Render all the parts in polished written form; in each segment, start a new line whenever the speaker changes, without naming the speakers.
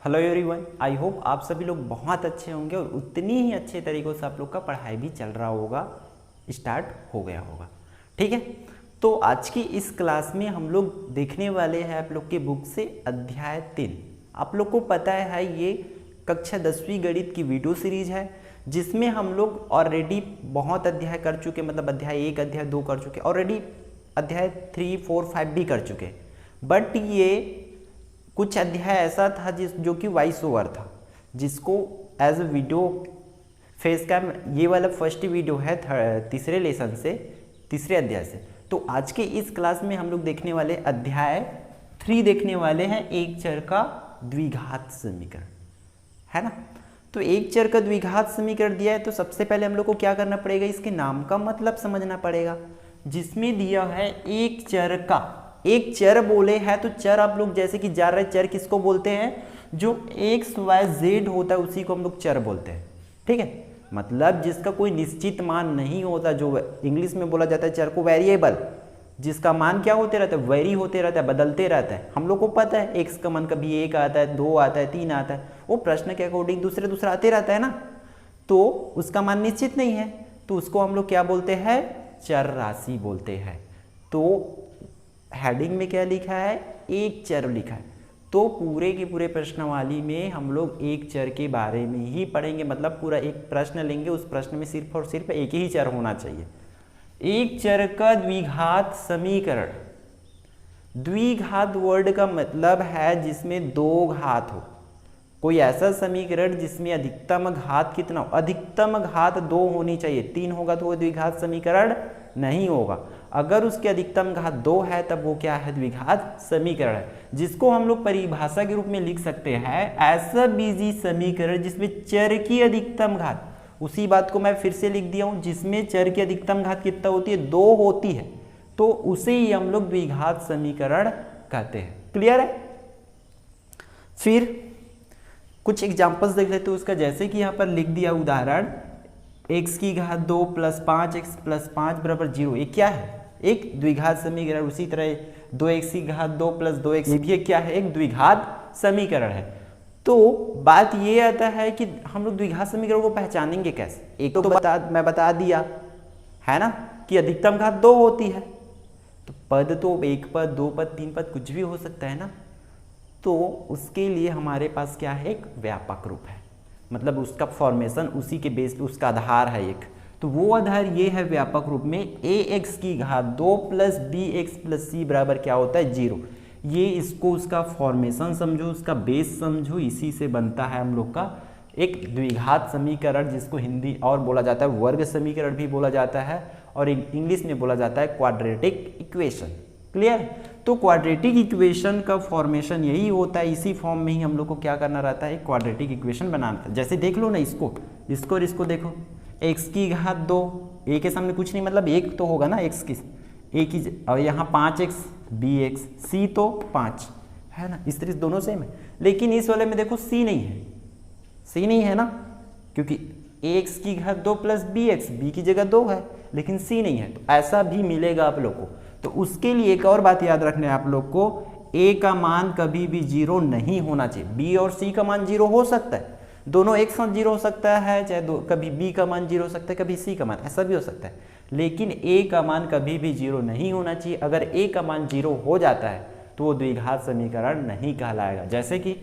Hello everyone, I hope आप सभी लोग बहुत अच्छे होंगे और उतनी ही अच्छे तरीक़ों से आप लोग का पढ़ाई भी चल रहा होगा, स्टार्ट हो गया होगा। ठीक है, तो आज की इस क्लास में हम लोग देखने वाले हैं आप लोग के बुक से अध्याय 3। आप लोग को पता है ये कक्षा 10वीं गणित की वीडियो सीरीज है जिसमें हम लोग ऑलरेडी बहुत अध्याय कर चुके, मतलब अध्याय 1 अध्याय 2 कर चुके, ऑलरेडी अध्याय 3, 4, 5 भी कर चुके। बट ये कुछ अध्याय ऐसा था जो कि वॉइस ओवर था, जिसको as a video face cam, ये वाला फर्स्ट वीडियो है तीसरे लेसन से, तीसरे अध्याय से। तो आज के इस क्लास में हम लोग देखने वाले अध्याय 3 देखने वाले हैं, एक चर का द्विघात समीकरण, है ना। तो एक चर का द्विघात समीकरण दिया है तो सबसे पहले हम लोग को क्या करना पड़ेगा, इसके नाम का मतलब समझना पड़ेगा। जिसमें दिया है एक चर का, एक चर बोले हैं तो चर आप लोग जैसे कि जान रहे, चर किसको बोलते हैं, जो एक्स वाई जेड होता है उसी को हम लोग चर बोलते हैं। ठीक है, मतलब जिसका कोई निश्चित मान नहीं होता, जो इंग्लिश में बोला जाता है चर को वेरिएबल, जिसका मान क्या होते रहता है, वेरी होते रहता है, बदलते रहता है। हम लोग को पता है एक्स का मान कभी 1 आता है, 2 आता है, 3 आता है, वो प्रश्न के अकॉर्डिंग दूसरा आते रहता है ना, तो उसका मान निश्चित नहीं है, तो उसको हम लोग क्या बोलते हैं, चर राशि बोलते हैं। तो हेडिंग में क्या लिखा है, एक चर लिखा है। तो पूरे के पूरे प्रश्नावली में हम लोग एक चर के बारे में ही पढ़ेंगे, मतलब पूरा एक प्रश्न लेंगे, उस प्रश्न में सिर्फ और सिर्फ एक ही चर होना चाहिए। एक चर का द्विघात समीकरण, द्विघात वर्ड का मतलब है जिसमें 2 घात हो। कोई ऐसा समीकरण जिसमें अधिकतम घात कितना हो, अधिकतम घात 2 होनी चाहिए, 3 होगा तो वो द्विघात समीकरण नहीं होगा। अगर उसके अधिकतम घात 2 है तब वो क्या है, द्विघात समीकरण है। जिसको हम लोग परिभाषा के रूप में लिख सकते हैं ऐसा बीजीय समीकरण जिसमें चर की अधिकतम घात, उसी बात को मैं फिर से लिख दिया हूं, जिसमें चर की अधिकतम घात कितना होती है, 2 होती है, तो उसे ही हम लोग द्विघात समीकरण कहते हैं। क्लियर है। फिर कुछ एग्जाम्पल्स देख लेते हैं उसका, जैसे कि यहाँ पर लिख दिया उदाहरण, x की घात 2 प्लस 5x प्लस 5 बराबर 0, ये क्या है, एक द्विघात समीकरण। उसी तरह 2x की घात 2 प्लस 2x, ये भी क्या है, एक द्विघात समीकरण है। तो बात ये आता है कि हम लोग द्विघात समीकरण को पहचानेंगे कैसे। एक तो मैं बता दिया है ना कि अधिकतम घात 2 होती है, तो पद तो 1 पद, 2 पद, 3 पद कुछ भी हो सकता है ना। तो उसके लिए हमारे पास क्या है, एक व्यापक रूप है, मतलब उसका फॉर्मेशन उसी के बेस पे उसका आधार है एक, तो वो आधार ये है व्यापक रूप में ax की घात 2 प्लस bx प्लस c बराबर क्या होता है, 0। ये इसको उसका फॉर्मेशन समझो, उसका बेस समझो, इसी से बनता है हम लोग का एक द्विघात समीकरण, जिसको हिंदी और बोला जाता है वर्ग समीकरण भी बोला जाता है, और इंग्लिश में बोला जाता है क्वाड्रेटिक इक्वेशन। क्लियर। तो क्वाड्रेटिक इक्वेशन का फॉर्मेशन यही होता है, इसी फॉर्म में ही हम लोग को क्या करना रहता है, क्वाड्रेटिक इक्वेशन बनाना था। जैसे देख लो ना, इसको और इसको देखो, x की घात 2, a के सामने कुछ नहीं, मतलब 1 तो होगा ना x की, a की, और यहाँ 5x bx, c तो 5 है ना, इस तरह दोनों सेम है। लेकिन इस वाले में देखो c नहीं है, c नहीं है ना, क्योंकि x की घात 2 प्लस bx, b की जगह 2 है, लेकिन c नहीं है, तो ऐसा भी मिलेगा आप लोग को। तो उसके लिए एक और बात याद रखना है आप लोग को, a का मान कभी भी 0 नहीं होना चाहिए। b और c का मान 0 हो सकता है, दोनों एक साथ 0 हो सकता है, चाहे कभी b का मान 0 हो सकता है, कभी c का मान, ऐसा भी हो सकता है, लेकिन a का मान कभी भी 0 नहीं होना चाहिए। अगर a का मान 0 हो जाता है तो वो द्विघात समीकरण नहीं कहलाएगा। जैसे कि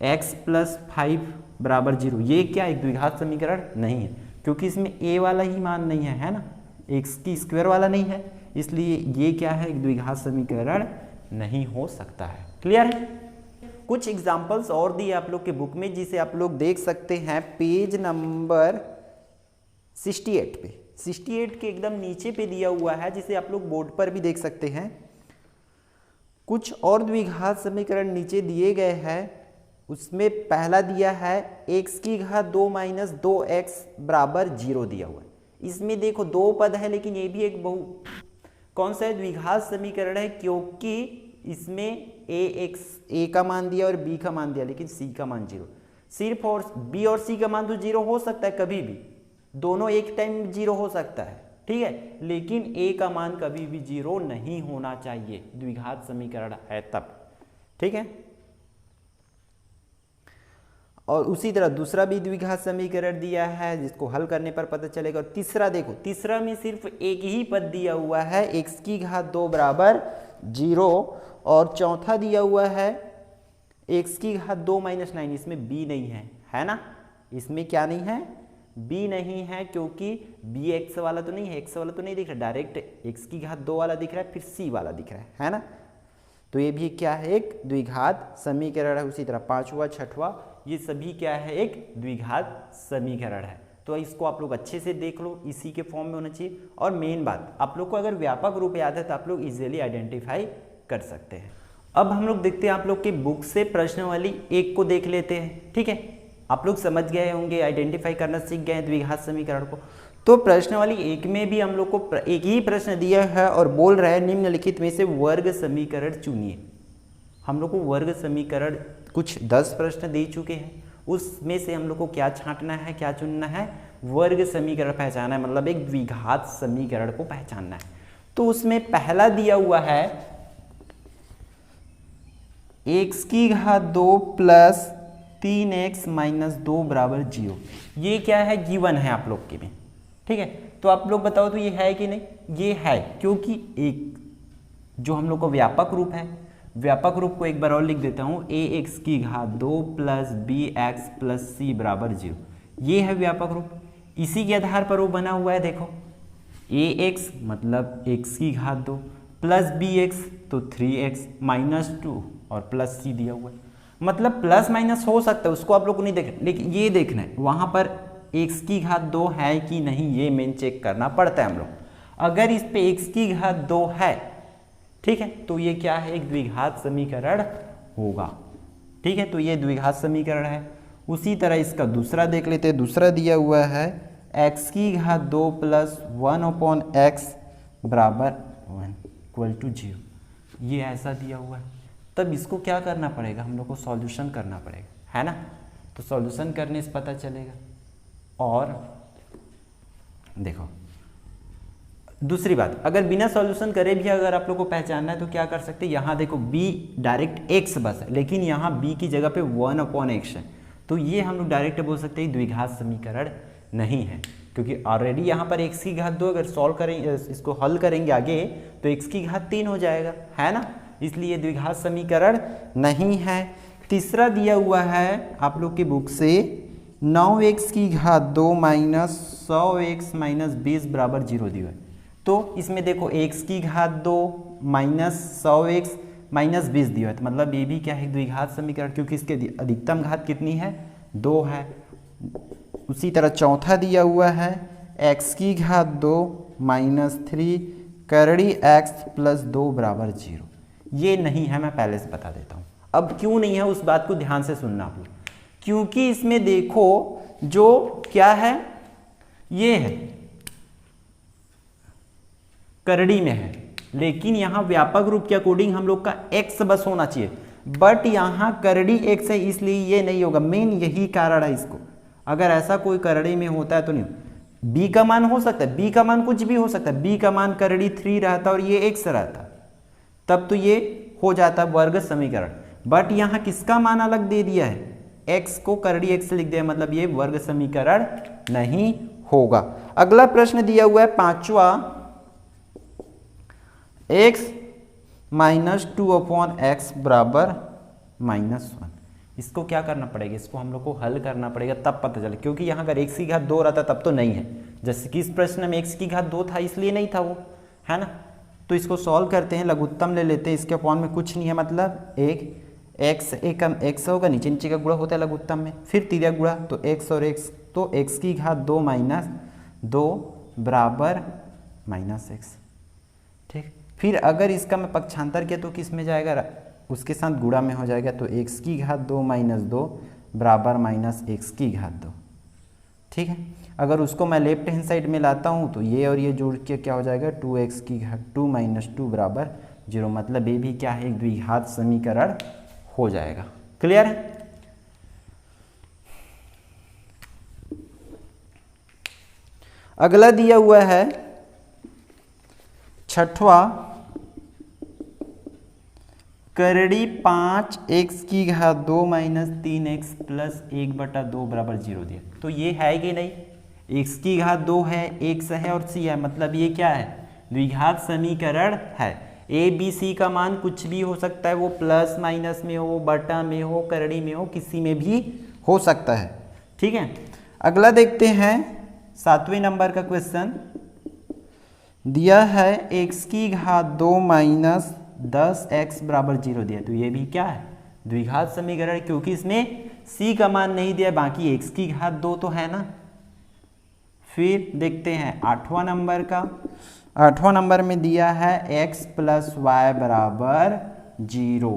x प्लस 5 बराबर 0, ये क्या एक द्विघात समीकरण नहीं है, क्योंकि इसमें a वाला ही मान नहीं है, है ना, x की स्क्वायर वाला नहीं है, इसलिए ये क्या है, एक द्विघात समीकरण नहीं हो सकता है। क्लियर है। कुछ एग्जांपल्स और दिए आप लोग के बुक में, जिसे आप लोग देख सकते हैं पेज नंबर 68 पे, 68 के एकदम नीचे पे दिया हुआ है, जिसे आप लोग बोर्ड पर भी देख सकते हैं। कुछ और द्विघात समीकरण नीचे दिए गए हैं, उसमें पहला दिया है x की घात 2 माइनस 2x बराबर 0 दिया हुआ है। इसमें देखो 2 पद है, लेकिन ये भी एक कौन सा है, द्विघात समीकरण है, क्योंकि इसमें a का मान दिया और b का मान दिया, लेकिन c का मान 0। सिर्फ और b और c का मान तो 0 हो सकता है, कभी भी दोनों एक टाइम 0 हो सकता है, ठीक है, लेकिन a का मान कभी भी 0 नहीं होना चाहिए, द्विघात समीकरण है तब। ठीक है। और उसी तरह दूसरा भी द्विघात समीकरण दिया है जिसको हल करने पर पता चलेगा। और तीसरा देखो, तीसरा में सिर्फ एक ही पद दिया हुआ है x की घात 2 बराबर 0, और चौथा दिया हुआ है x की घात 2 माइनस 9, इसमें b नहीं है ना, इसमें क्या नहीं है, b नहीं है, क्योंकि b x वाला तो नहीं है, x वाला तो नहीं दिख रहा, डायरेक्ट x की घात 2 वाला दिख रहा है, फिर c वाला दिख रहा है ना। तो ये भी क्या है, एक द्विघात समीकरण है। उसी तरह पांचवा छठवां ये सभी क्या है, एक द्विघात समीकरण है। तो इसको आप लोग अच्छे से देख लो, इसी के फॉर्म में होना चाहिए। और मेन बात, आप लोग को अगर व्यापक रूप याद है तो आप लोग इजीली आइडेंटिफाई कर सकते हैं। अब हम लोग देखते हैं आप लोग की बुक से प्रश्न वाली एक को देख लेते हैं। ठीक है, आप लोग समझ गए होंगे, आइडेंटिफाई करना सीख गए हैं द्विघात समीकरण को। तो प्रश्न वाली एक में भी हम लोग को एक ही प्रश्न दिया है और बोल रहा है निम्नलिखित में से वर्ग समीकरण चुनिए। हम लोग को वर्ग समीकरण कुछ 10 प्रश्न दे चुके हैं, उसमें से हम लोग को क्या छांटना है, क्या चुनना है, वर्ग समीकरण पहचानना है, मतलब एक द्विघात समीकरण को पहचानना है। तो उसमें पहला दिया हुआ है x की घात 2 प्लस 3x माइनस 2 बराबर 0। ये क्या है, गिवन है आप लोग के में। ठीक है, तो आप लोग बताओ तो ये है कि नहीं, ये है, क्योंकि एक जो हम लोग को व्यापक रूप है, व्यापक रूप को एक बार और लिख देता हूँ, ax की घात 2 प्लस bx प्लस c बराबर 0, ये है व्यापक रूप। इसी के आधार पर वो बना हुआ है, देखो ax मतलब x की घात 2 प्लस bx तो 3x माइनस 2 और प्लस c दिया हुआ है। मतलब प्लस माइनस हो सकता है, उसको आप लोग को नहीं देखना, लेकिन ये देखना है वहाँ पर x की घात 2 है कि नहीं, ये मेन चेक करना पड़ता है हम लोग। अगर इस पे x की घात 2 है, ठीक है, तो ये क्या है, एक द्विघात समीकरण होगा। ठीक है, तो ये द्विघात समीकरण है। उसी तरह इसका दूसरा देख लेते हैं। दूसरा दिया हुआ है x की घात 2 प्लस 1/x बराबर 1 इक्वल टू 0, ये ऐसा दिया हुआ है। तब इसको क्या करना पड़ेगा, हम लोग को सॉल्यूशन करना पड़ेगा, है ना। तो सॉल्यूशन करने से पता चलेगा। और देखो दूसरी बात, अगर बिना सॉल्यूशन करे भी अगर आप लोग को पहचानना है तो क्या कर सकते हैं, यहाँ देखो b डायरेक्ट x बस है, लेकिन यहाँ b की जगह पे 1/x है, तो ये हम लोग डायरेक्ट बोल सकते हैं द्विघात समीकरण नहीं है, क्योंकि ऑलरेडी यहाँ पर x की घात 2 अगर सॉल्व करेंगे, इसको हल करेंगे आगे, तो x की घात 3 हो जाएगा, है ना, इसलिए द्विघात समीकरण नहीं है। तीसरा दिया हुआ है आप लोग की बुक से 9x की घात 2 माइनस 100x माइनस 20 बराबर 0 दिया है। तो इसमें देखो x की घात 2 माइनस 100x माइनस 20 दिया है, तो मतलब ये भी क्या है, द्विघात समीकरण, क्योंकि इसके अधिकतम घात कितनी है, 2 है। उसी तरह चौथा दिया हुआ है x की घात 2 माइनस 3 करड़ी x प्लस 2 बराबर 0, ये नहीं है, मैं पहले से बता देता हूँ। अब क्यों नहीं है उस बात को ध्यान से सुनना आप लोग, क्योंकि इसमें देखो जो क्या है, ये है करड़ी में है, लेकिन यहाँ व्यापक रूप के अकॉर्डिंग हम लोग का x बस होना चाहिए, बट यहाँ करड़ी x है, इसलिए ये नहीं होगा। मेन यही कारण है इसको, अगर ऐसा कोई करड़ी में होता है तो नहीं, b का मान हो सकता है, b का मान कुछ भी हो सकता है, b का मान करड़ी 3 रहता और ये x रहता, तब तो ये हो जाता वर्ग समीकरण। बट यहाँ किसका मान अलग दे दिया है, x को करड़ी x लिख दिया, मतलब ये वर्ग समीकरण नहीं होगा। अगला प्रश्न दिया हुआ है पांचवा, x माइनस 2/x बराबर -1। इसको क्या करना पड़ेगा, इसको हम लोग को हल करना पड़ेगा, तब पता चले, क्योंकि यहाँ अगर x की घात 2 रहता तब तो नहीं है, जैसे कि इस प्रश्न में x की घात 2 था इसलिए नहीं था वो, है ना। तो इसको सॉल्व करते हैं, लघुत्तम ले लेते हैं, इसके फॉर्म में कुछ नहीं है, मतलब एक x होगा, नीचे नीचे का गुणा होता है लघुत्तम में, फिर तिर्यक गुणा, तो x और x, तो x की घात 2 माइनस 2 बराबर -x। ठीक, फिर अगर इसका मैं पक्षांतर किया तो किस में जाएगा, उसके साथ गुणा में हो जाएगा, तो x की घात 2 माइनस 2 बराबर -x की घात 2। ठीक है, अगर उसको मैं लेफ्ट हैंड साइड में लाता हूँ तो ये और ये जोड़ के क्या हो जाएगा, 2x की घात 2 माइनस 2 बराबर 0, मतलब ये भी क्या है, एक द्विघात समीकरण हो जाएगा। क्लियर है। अगला दिया हुआ है छठवा करड़ी 5x² माइनस 3x प्लस 1/2 बराबर 0 दिया। तो ये है कि नहीं, x² है, x है और c है, मतलब ये क्या है, द्विघात समीकरण है। a b c का मान कुछ भी हो सकता है, वो प्लस माइनस में हो, बटा में हो, करड़ी में हो, किसी में भी हो सकता है। ठीक है, अगला देखते हैं 7वें नंबर का क्वेश्चन दिया है x² माइनस 10x बराबर 0 दिया। तो ये भी क्या है, द्विघात समीकरण, क्योंकि इसमें c का मान नहीं दिया, बाकी x² तो है ना। फिर देखते हैं 8वां नंबर का। 8वां नंबर में दिया है x प्लस वाई बराबर 0।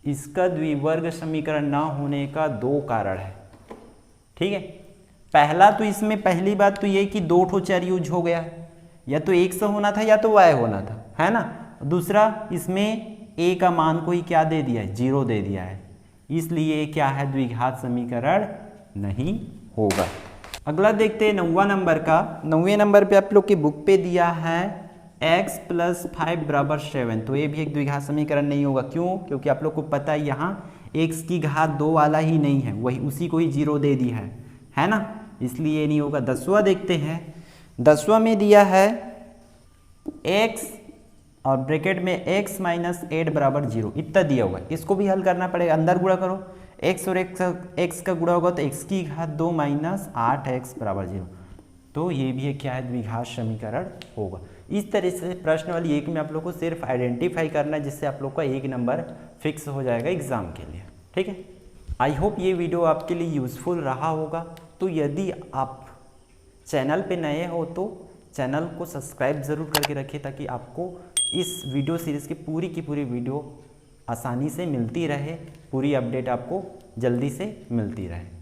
इसका द्विवर्ग समीकरण ना होने का 2 कारण है। ठीक है, पहला तो इसमें पहली बात तो ये कि 2 ठो चर यूज हो गया है, या तो x होना था या तो y होना था, है ना। दूसरा इसमें a का मान को ही क्या दे दिया है, 0 दे दिया है, इसलिए क्या है, द्विघात समीकरण नहीं होगा। अगला देखते हैं 9वां नंबर का। 9वें नंबर पे आप लोग की बुक पे दिया है x प्लस 5 बराबर 7। तो ये भी एक द्विघात समीकरण नहीं होगा। क्यों, क्योंकि आप लोग को पता है यहाँ x² वाला ही नहीं है, वही उसी को ही 0 दे दिया है ना, इसलिए ये नहीं होगा। 10वां देखते हैं। 10वां में दिया है x और ब्रैकेट में x माइनस 8 बराबर 0, इतना दिया होगा। इसको भी हल करना पड़ेगा, अंदर गुणा करो, x और x का गुणा होगा तो x² माइनस 8x बराबर 0। तो ये भी क्या है, द्विघात समीकरण होगा। इस तरह से प्रश्न वाली एक में आप लोग को सिर्फ आइडेंटिफाई करना है, जिससे आप लोग का 1 नंबर फिक्स हो जाएगा एग्जाम के लिए। ठीक है, आई होप ये वीडियो आपके लिए यूजफुल रहा होगा। तो यदि आप चैनल पे नए हो तो चैनल को सब्सक्राइब ज़रूर करके रखिए, ताकि आपको इस वीडियो सीरीज़ की पूरी वीडियो आसानी से मिलती रहे, पूरी अपडेट आपको जल्दी से मिलती रहे।